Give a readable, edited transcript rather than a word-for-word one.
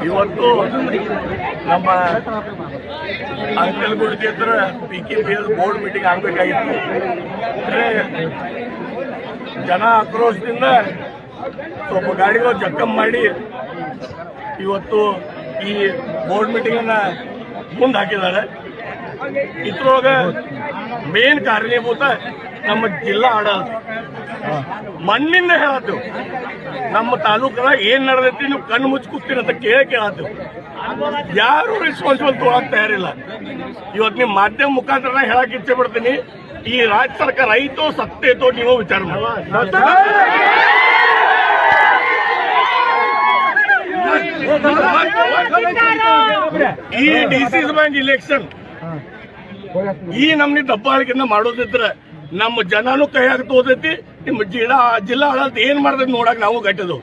ಇವತ್ತು ನಮ್ಮ ಅಂಕಲ್ಗುಡ್ಗೆ ಹತ್ರ PKPS ಬೋರ್ಡ್ ಮೀಟಿಂಗ್ ಆಗಬೇಕಾಗಿತ್ತು. ಜನ ಆಕ್ರೋಶದಿಂದ ಸ್ವಲ್ಪ ಗಾಡಿಗಳು ಜಖಂ ಮಾಡಿ ಇವತ್ತು ಈ ಬೋರ್ಡ್ ಮೀಟಿಂಗನ್ನ ಮುಂದೆ ಹಾಕಿದ್ದಾರೆ. ಇದ್ರೊಳಗೆ ಮೇನ್ ಕಾರಣೀಭೂತ ನಮ್ಮ ಜಿಲ್ಲಾ ಆಡಳಿತ. ಮಣ್ಣಿಂದ ಹೇಳತ್ತೇವೆ ನಮ್ಮ ತಾಲೂಕದಾಗ ಏನ್ ನಡೆದೈತಿ, ನೀವು ಕಣ್ಣು ಮುಚ್ಚಿ ಕೂಗ್ತೀರಿ ಅಂತ ಕೇಳತ್ತೇವೆ. ಯಾರು ರೆಸ್ಪಾನ್ಸಿಬಲ್ ತಗೊಳಕ್ ತಯಾರಿಲ್ಲ. ಇವತ್ತು ನಿಮ್ಮ ಮಾಧ್ಯಮ ಮುಖಾಂತರ ಹೇಳಕ್ ಇಚ್ಛೆ ಪಡ್ತೀನಿ, ಈ ರಾಜ್ಯ ಸರ್ಕಾರ ಐತೋ ಸತ್ತೈತೋ ನೀವು ವಿಚಾರ ಮಾಡಿ. ಈ ಡಿಸಿಸಿ ಬ್ಯಾಂಕ್ ಇಲೆಕ್ಷನ್ ಈ ನಮ್ನಿ ದಬ್ಬಾಳಿಕೆಯಿಂದ ಮಾಡೋದಿದ್ರೆ ನಮ್ಮ ಜನನು ಕೈಯಾಗ ತೋದೈತಿ. ನಿಮ್ಮ ಜಿಲ್ಲಾ ಆಡಳಿತ ಏನ್ ಮಾಡ್ತೈತಿ ನೋಡಕ್ ನಾವು ಗಟ್ಟದು.